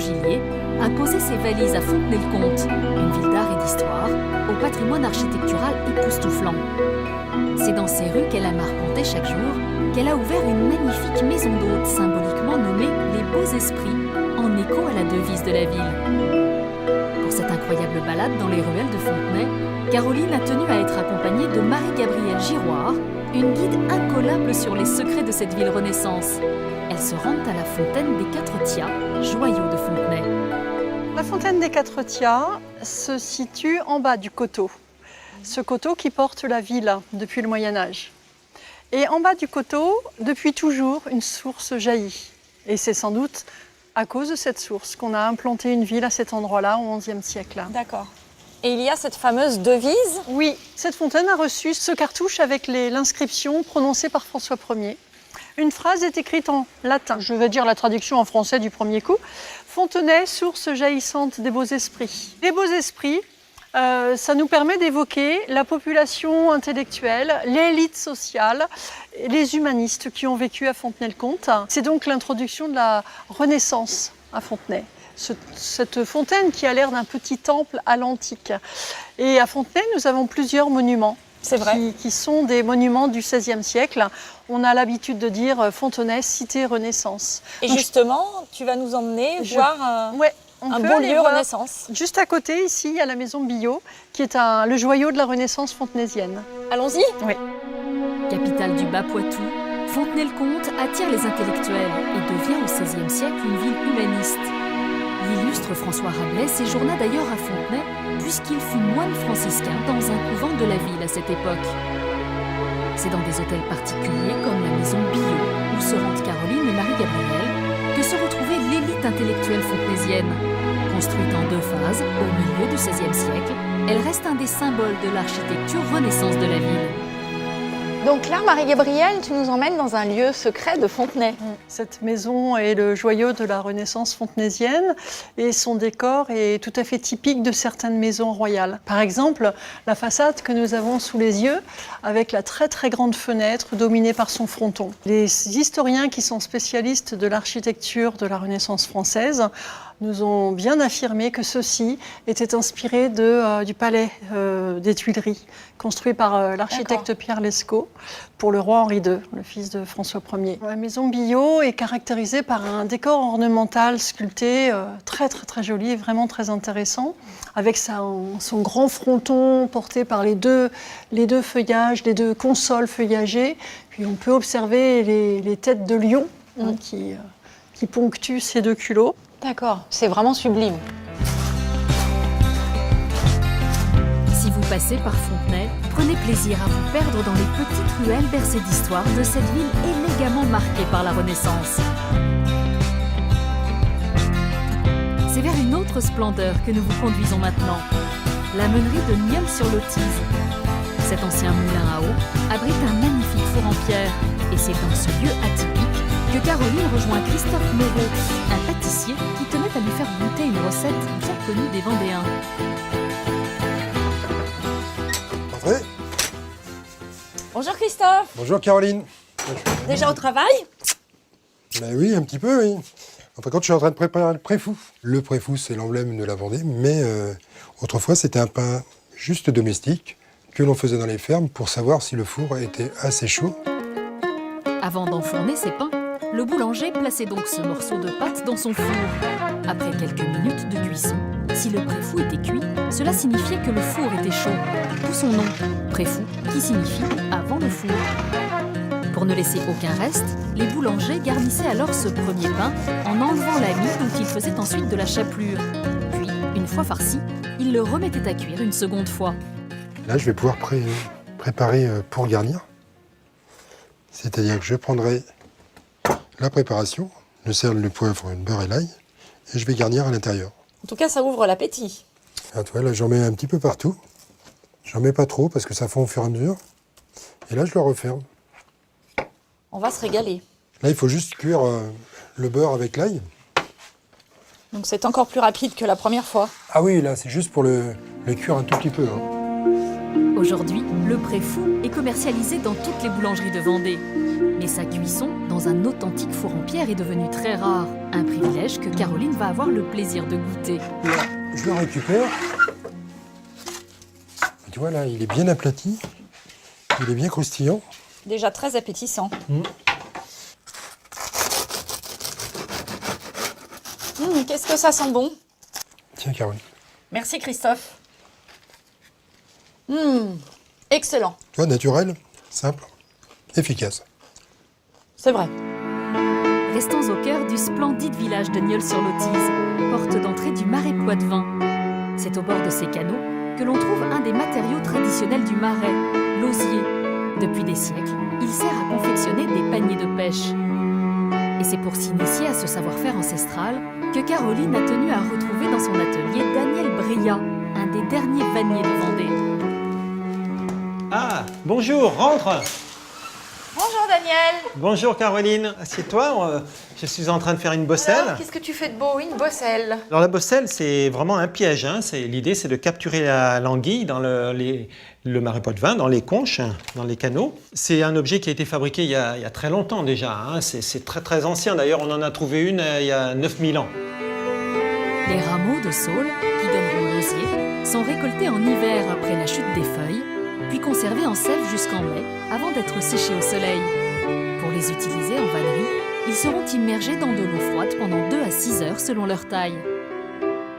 Langillier, a posé ses valises à Fontenay-le-Comte, une ville d'art et d'histoire, au patrimoine architectural époustouflant. C'est dans ces rues qu'elle aime arpenter chaque jour qu'elle a ouvert une magnifique maison d'hôtes symboliquement nommée Les Beaux Esprits, en écho à la devise de la ville. Pour cette incroyable balade dans les ruelles de Fontenay, Caroline a tenu à être accompagnée de Marie-Gabrielle Giroir, une guide incollable sur les secrets de cette ville Renaissance. Elles se rendent à la fontaine des Quatre Tias, joyau de Fontenay. La fontaine des Quatre Tias se situe en bas du coteau. Ce coteau qui porte la ville depuis le Moyen-Âge. Et en bas du coteau, depuis toujours, une source jaillit. Et c'est sans doute à cause de cette source qu'on a implanté une ville à cet endroit-là au XIe siècle. D'accord. Et il y a cette fameuse devise? Oui, cette fontaine a reçu ce cartouche avec l'inscription prononcée par François Ier. Une phrase est écrite en latin. Je vais dire la traduction en français du premier coup. Fontenay, source jaillissante des beaux esprits. Les beaux esprits, ça nous permet d'évoquer la population intellectuelle, l'élite sociale, les humanistes qui ont vécu à Fontenay-le-Comte. C'est donc l'introduction de la Renaissance à Fontenay. Cette fontaine qui a l'air d'un petit temple à l'antique. Et à Fontenay, nous avons plusieurs monuments. C'est vrai. Qui sont des monuments du XVIe siècle. On a l'habitude de dire Fontenay, cité Renaissance. Et donc, justement, tu vas nous emmener voir un beau lieu Renaissance. Juste à côté, ici, il y a la maison Billot, qui est le joyau de la Renaissance fontenaisienne. Allons-y. Oui. Capitale du Bas-Poitou, Fontenay-le-Comte attire les intellectuels et devient au XVIe siècle une ville humaniste. L'illustre François Rabelais séjourna d'ailleurs à Fontenay puisqu'il fut moine franciscain dans un couvent de la ville à cette époque. C'est dans des hôtels particuliers comme la maison Billot, où se rendent Caroline et Marie-Gabrielle, que se retrouvait l'élite intellectuelle fontenaisienne. Construite en 2 phases au milieu du XVIe siècle, elle reste un des symboles de l'architecture Renaissance de la ville. Donc là, Marie-Gabrielle, tu nous emmènes dans un lieu secret de Fontenay. Cette maison est le joyau de la Renaissance fontenaisienne et son décor est tout à fait typique de certaines maisons royales. Par exemple, la façade que nous avons sous les yeux, avec la très très grande fenêtre dominée par son fronton. Les historiens qui sont spécialistes de l'architecture de la Renaissance française nous ont bien affirmé que ceci était inspiré du palais des Tuileries, construit par l'architecte Pierre Lescot pour le roi Henri II, le fils de François Ier. La maison Billot est caractérisée par un décor ornemental sculpté très très très joli, vraiment très intéressant, avec son grand fronton porté par les deux feuillages, les 2 consoles feuillagées. Puis on peut observer les têtes de lion qui ponctuent ces 2 culots. D'accord, c'est vraiment sublime. Si vous passez par Fontenay, prenez plaisir à vous perdre dans les petites ruelles bercées d'histoire de cette ville élégamment marquée par la Renaissance. C'est vers une autre splendeur que nous vous conduisons maintenant, la meunerie de Nieul-sur-Lotise. Cet ancien moulin à eau abrite un magnifique four en pierre et c'est dans ce lieu atypique que Caroline rejoint Christophe Moreau, un pâtissier qui tenait à lui faire goûter une recette bien connue des Vendéens. Entrez. Bonjour Christophe. Bonjour Caroline. Déjà au travail? Ben oui, un petit peu, oui. Enfin, quand je suis en train de préparer le préfou. Le préfou, c'est l'emblème de la Vendée, mais autrefois, c'était un pain juste domestique que l'on faisait dans les fermes pour savoir si le four était assez chaud. Avant d'enfourner ses pains, le boulanger plaçait donc ce morceau de pâte dans son four. Après quelques minutes de cuisson, si le préfou était cuit, cela signifiait que le four était chaud. D'où son nom, préfou, qui signifie avant le four. Pour ne laisser aucun reste, les boulangers garnissaient alors ce premier pain en enlevant la mie dont ils faisaient ensuite de la chapelure. Puis, une fois farci, ils le remettaient à cuire une seconde fois. Là, je vais pouvoir préparer pour garnir. C'est-à-dire que je prendrai la préparation, le sel, le poivre, le beurre et l'ail, et je vais garnir à l'intérieur. En tout cas, ça ouvre l'appétit. Ah, tu vois, là, j'en mets un petit peu partout. J'en mets pas trop parce que ça fond au fur et à mesure. Et là, je le referme. On va se régaler. Là, il faut juste cuire le beurre avec l'ail. Donc c'est encore plus rapide que la première fois. Ah oui, là, c'est juste pour le cuire un tout petit peu. Aujourd'hui, le préfou est commercialisé dans toutes les boulangeries de Vendée. Mais sa cuisson, dans un authentique four en pierre, est devenue très rare. Un privilège que Caroline va avoir le plaisir de goûter. Là, je le récupère. Tu vois là, il est bien aplati. Il est bien croustillant. Déjà très appétissant. Qu'est-ce que ça sent bon. Tiens, Caroline. Merci Christophe. Excellent. Tu vois, naturel, simple, efficace. C'est vrai. Restons au cœur du splendide village de Nieul-sur-Lotise, porte d'entrée du Marais Poitevin. C'est au bord de ces canaux que l'on trouve un des matériaux traditionnels du Marais, l'osier. Depuis des siècles, il sert à confectionner des paniers de pêche. Et c'est pour s'initier à ce savoir-faire ancestral que Caroline a tenu à retrouver dans son atelier Daniel Bria, un des derniers vanniers de Vendée. Ah, bonjour, rentre. Bonjour Daniel. Bonjour Caroline, assieds-toi, je suis en train de faire une bosselle. Alors, qu'est-ce que tu fais de beau? Une bosselle. Alors la bosselle, c'est vraiment un piège, hein. L'idée c'est de capturer la l'anguille dans le Marais Poitevin, dans les conches, dans les canaux. C'est un objet qui a été fabriqué il y a très longtemps déjà, hein. C'est très très ancien, d'ailleurs on en a trouvé une il y a 9000 ans. Les rameaux de saule, qui donneront l'osier, sont récoltés en hiver après la chute des feuilles, puis conservés en sève jusqu'en mai, avant d'être séchés au soleil. Pour les utiliser en vannerie, ils seront immergés dans de l'eau froide pendant 2 à 6 heures selon leur taille.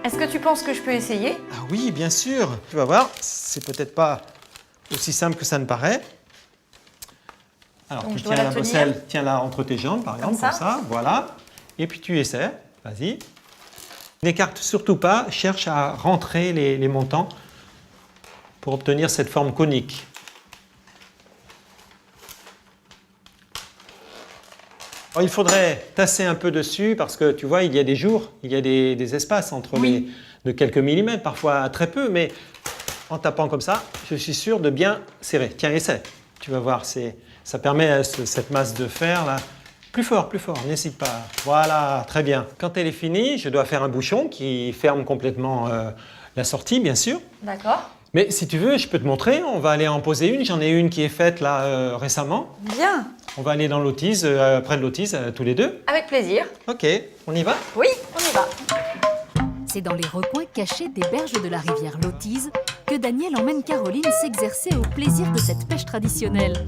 Est-ce que tu penses que je peux essayer? Ah oui, bien sûr, tu vas voir, c'est peut-être pas aussi simple que ça ne paraît. Alors Donc, tu je dois tiens la la tenir bosselle, tiens-la entre tes jambes par exemple, comme ça, voilà. Et puis tu essaies, vas-y. N'écarte surtout pas, cherche à rentrer les montants pour obtenir cette forme conique. Alors, il faudrait tasser un peu dessus parce que tu vois, il y a des jours, il y a des espaces entre de quelques millimètres, parfois très peu, mais en tapant comme ça, je suis sûr de bien serrer. Tiens, essaie. Tu vas voir, ça permet à cette masse de fer là. Plus fort, n'hésite pas. Voilà, très bien. Quand elle est finie, je dois faire un bouchon qui ferme complètement la sortie, bien sûr. D'accord. Mais si tu veux, je peux te montrer. On va aller en poser une. J'en ai une qui est faite là récemment. Bien. On va aller dans l'Autise, près de l'Autise, tous les deux. Avec plaisir. Ok, on y va? Oui, on y va. C'est dans les recoins cachés des berges de la rivière l'Autise que Daniel emmène Caroline s'exercer au plaisir de cette pêche traditionnelle.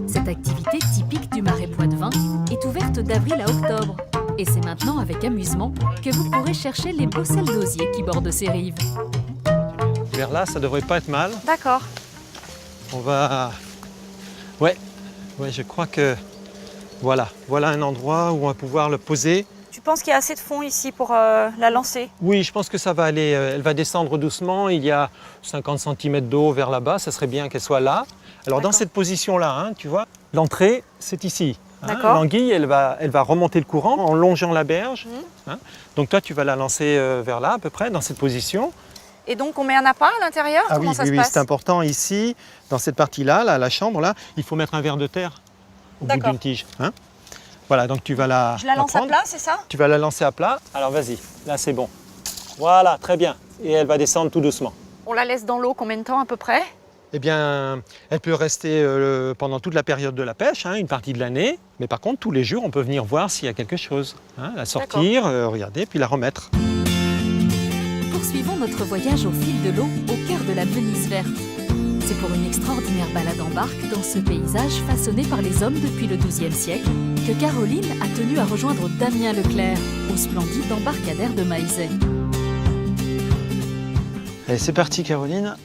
Cette activité typique du Marais Poitevin est ouverte d'avril à octobre. Et c'est maintenant avec amusement que vous pourrez chercher les bosselles d'osier qui bordent ces rives. Vers là, ça devrait pas être mal. D'accord. On va... Ouais, je crois que... Voilà un endroit où on va pouvoir le poser. Tu penses qu'il y a assez de fond ici pour la lancer? Oui, je pense que ça va aller. Elle va descendre doucement. Il y a 50 cm d'eau vers là-bas. Ça serait bien qu'elle soit là. Alors dans cette position-là, hein, tu vois, l'entrée, c'est ici. Hein. L'anguille, elle va remonter le courant en longeant la berge. Hein. Donc toi, tu vas la lancer vers là, à peu près, dans cette position. Et donc on met un appât à l'intérieur? Comment ça se passe? C'est important ici, dans cette partie-là, la chambre, là, il faut mettre un verre de terre au bout d'une tige. Hein. Voilà, donc tu vas la Je la lance prendre. à plat, c'est ça? Tu vas la lancer à plat. Alors vas-y, là c'est bon. Voilà, très bien. Et elle va descendre tout doucement. On la laisse dans l'eau combien de temps à peu près? Eh bien, elle peut rester pendant toute la période de la pêche, hein, une partie de l'année. Mais par contre, tous les jours, on peut venir voir s'il y a quelque chose. Hein, la sortir, regarder, puis la remettre. Poursuivons notre voyage au fil de l'eau au cœur de la Venise verte. C'est pour une extraordinaire balade en barque dans ce paysage façonné par les hommes depuis le XIIe siècle que Caroline a tenu à rejoindre Damien Leclerc au splendide embarcadère de Maizet. Allez, c'est parti Caroline.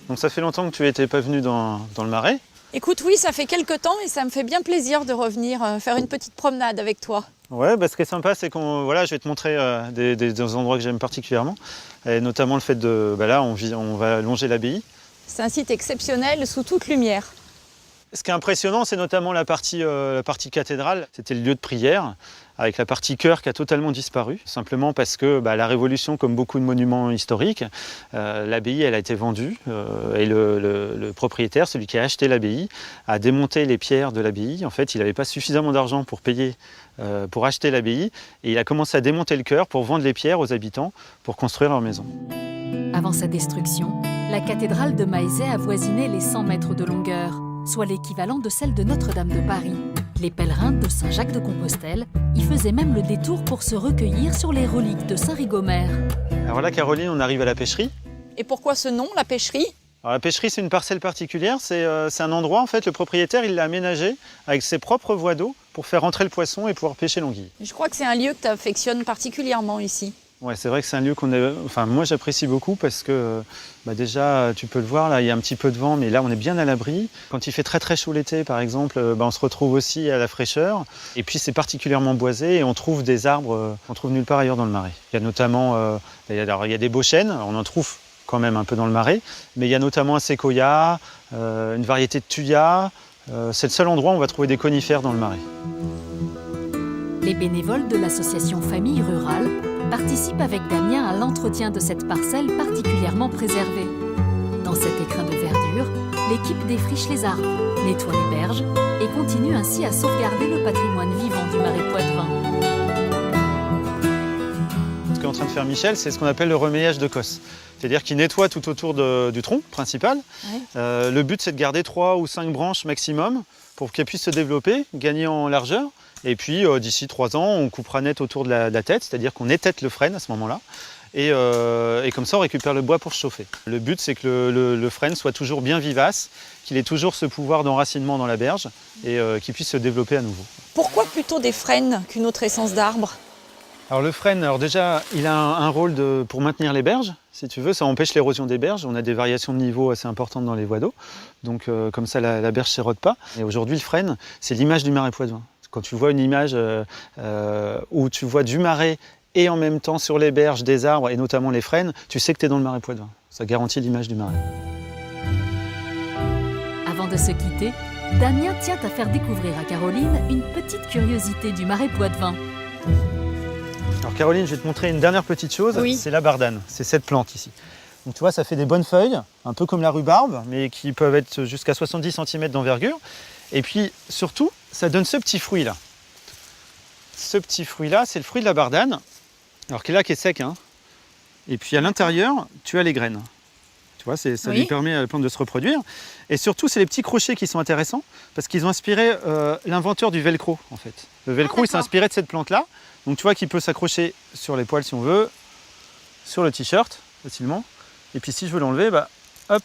Donc ça fait longtemps que tu n'étais pas venue dans le Marais. Écoute, oui, ça fait quelques temps et ça me fait bien plaisir de revenir faire une petite promenade avec toi. Ouais, ce qui est sympa, c'est qu'on je vais te montrer des endroits que j'aime particulièrement. Et notamment le fait de... là, on va longer l'abbaye. C'est un site exceptionnel sous toute lumière. Ce qui est impressionnant, c'est notamment la partie cathédrale. C'était le lieu de prière, avec la partie chœur qui a totalement disparu. Simplement parce que la Révolution, comme beaucoup de monuments historiques, l'abbaye elle a été vendue. Et le propriétaire, celui qui a acheté l'abbaye, a démonté les pierres de l'abbaye. En fait, il n'avait pas suffisamment d'argent pour payer, pour acheter l'abbaye. Et il a commencé à démonter le chœur pour vendre les pierres aux habitants pour construire leur maison. Avant sa destruction, la cathédrale de Maizet avoisinait les 100 mètres de longueur, soit l'équivalent de celle de Notre-Dame de Paris. Les pèlerins de Saint-Jacques-de-Compostelle y faisaient même le détour pour se recueillir sur les reliques de Saint-Rigomère. Alors là, Caroline, on arrive à la pêcherie. Et pourquoi ce nom, la pêcherie? Alors, la pêcherie, c'est une parcelle particulière. C'est un endroit, en fait, le propriétaire, il l'a aménagé avec ses propres voies d'eau pour faire rentrer le poisson et pouvoir pêcher l'anguille. Je crois que c'est un lieu que tu affectionnes particulièrement ici. Ouais, c'est vrai que c'est un lieu moi j'apprécie beaucoup parce que déjà tu peux le voir là, il y a un petit peu de vent, mais là on est bien à l'abri. Quand il fait très très chaud l'été par exemple, on se retrouve aussi à la fraîcheur. Et puis c'est particulièrement boisé et on trouve des arbres qu'on trouve nulle part ailleurs dans le marais. Il y a notamment, il y a des beaux chênes, on en trouve quand même un peu dans le marais, mais il y a notamment un séquoia, une variété de thuya. C'est le seul endroit où on va trouver des conifères dans le marais. Les bénévoles de l'association Famille Rurale participent avec Damien à l'entretien de cette parcelle particulièrement préservée. Dans cet écrin de verdure, l'équipe défriche les arbres, nettoie les berges et continue ainsi à sauvegarder le patrimoine vivant du marais poitevin. Ce qu'est en train de faire Michel, c'est ce qu'on appelle le reméillage de cosse. C'est-à-dire qu'il nettoie tout autour du tronc principal. Ouais. Le but, c'est de garder 3 ou 5 branches maximum pour qu'elles puissent se développer, gagner en largeur. Et puis, d'ici 3 ans, on coupera net autour de la tête, c'est-à-dire qu'on étête le frêne à ce moment-là. Et comme ça, on récupère le bois pour se chauffer. Le but, c'est que le frêne soit toujours bien vivace, qu'il ait toujours ce pouvoir d'enracinement dans la berge et qu'il puisse se développer à nouveau. Pourquoi plutôt des frênes qu'une autre essence d'arbre? Alors le frêne, déjà, il a un rôle pour maintenir les berges, si tu veux. Ça empêche l'érosion des berges. On a des variations de niveau assez importantes dans les voies d'eau. Donc comme ça, la berge ne s'érode pas. Et aujourd'hui, le frêne, c'est l'image du marais poitevin. Quand tu vois une image où tu vois du marais et en même temps sur les berges des arbres et notamment les frênes, tu sais que tu es dans le marais poitevin. Ça garantit l'image du marais. Avant de se quitter, Damien tient à faire découvrir à Caroline une petite curiosité du marais poitevin. Alors Caroline, je vais te montrer une dernière petite chose, oui. C'est la bardane, c'est cette plante ici. Donc tu vois, ça fait des bonnes feuilles, un peu comme la rhubarbe, mais qui peuvent être jusqu'à 70 cm d'envergure. Et puis surtout, ça donne ce petit fruit là. Ce petit fruit là, c'est le fruit de la bardane, alors qui est sec, hein. Et puis à l'intérieur, tu as les graines. Tu vois, ça lui permet à la plante de se reproduire. Et surtout, c'est les petits crochets qui sont intéressants, parce qu'ils ont inspiré l'inventeur du velcro, en fait. Le velcro, il s'est inspiré de cette plante-là. Donc tu vois qu'il peut s'accrocher sur les poils si on veut, sur le t-shirt, facilement. Et puis si je veux l'enlever, hop,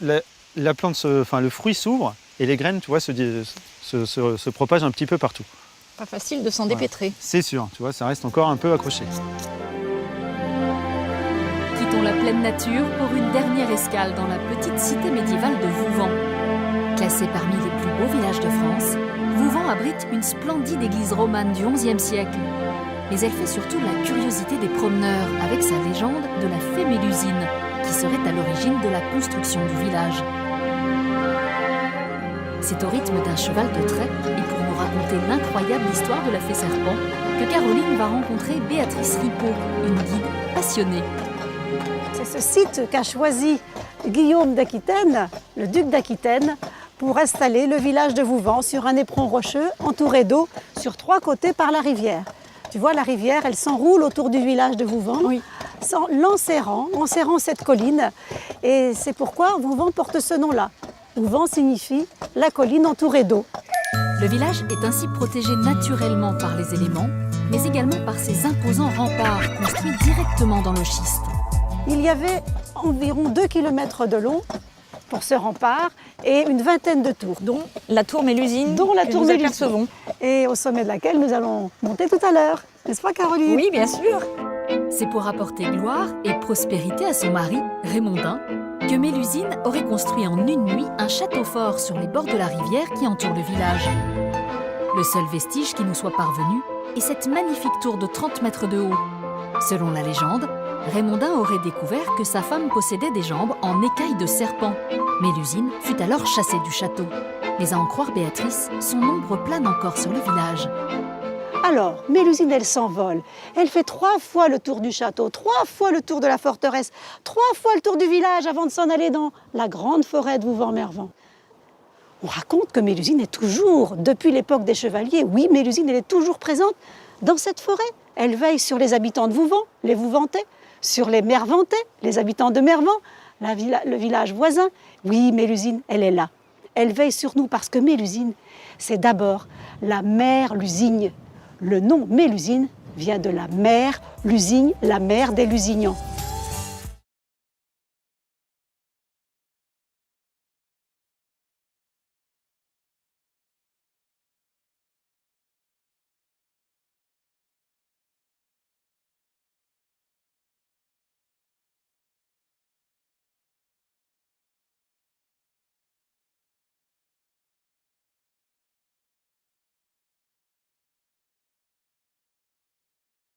la plante, le fruit s'ouvre, et les graines, tu vois, se propagent un petit peu partout. Pas facile de s'en dépêtrer. C'est sûr, tu vois, ça reste encore un peu accroché. Quittons la pleine nature pour une dernière escale dans la petite cité médiévale de Vouvant. Classée parmi les plus beaux villages de France, Vouvant abrite une splendide église romane du XIe siècle. Mais elle fait surtout la curiosité des promeneurs avec sa légende de la fée Mélusine, qui serait à l'origine de la construction du village. C'est au rythme d'un cheval de trait et pour nous raconter l'incroyable histoire de la fée serpent que Caroline va rencontrer Béatrice Ripaud, une guide passionnée. C'est ce site qu'a choisi Guillaume d'Aquitaine, le duc d'Aquitaine, pour installer le village de Vouvant sur un éperon rocheux entouré d'eau sur 3 côtés par la rivière. Tu vois, la rivière, elle s'enroule autour du village de Vouvant, enserrant cette colline. Et c'est pourquoi Vouvant porte ce nom-là. Vouvant signifie la colline entourée d'eau. Le village est ainsi protégé naturellement par les éléments, mais également par ses imposants remparts construits directement dans le schiste. Il y avait environ 2 km de long pour ce rempart et une vingtaine de tours. Dont la tour Mélusine, dont la tour Mélusine. Et au sommet de laquelle nous allons monter tout à l'heure. N'est-ce pas, Caroline? Oui, bien sûr. C'est pour apporter gloire et prospérité à son mari, Raymondin, que Mélusine aurait construit en une nuit un château fort sur les bords de la rivière qui entoure le village. Le seul vestige qui nous soit parvenu est cette magnifique tour de 30 mètres de haut. Selon la légende, Raymondin aurait découvert que sa femme possédait des jambes en écailles de serpent. Mélusine fut alors chassée du château. Mais à en croire Béatrice, son ombre plane encore sur le village. Alors, Mélusine, elle s'envole. Elle fait 3 fois le tour du château, 3 fois le tour de la forteresse, 3 fois le tour du village avant de s'en aller dans la grande forêt de Vouvant-Mervent. On raconte que Mélusine est toujours, depuis l'époque des chevaliers, oui, Mélusine, elle est toujours présente dans cette forêt. Elle veille sur les habitants de Vouvant, les Vouvantais, sur les Merventais, les habitants de Mervent, le village voisin. Oui, Mélusine, elle est là. elle veille sur nous parce que Mélusine, c'est d'abord la mère Lusigne. Le nom Mélusine vient de la mère Lusigne, la mère des Lusignans.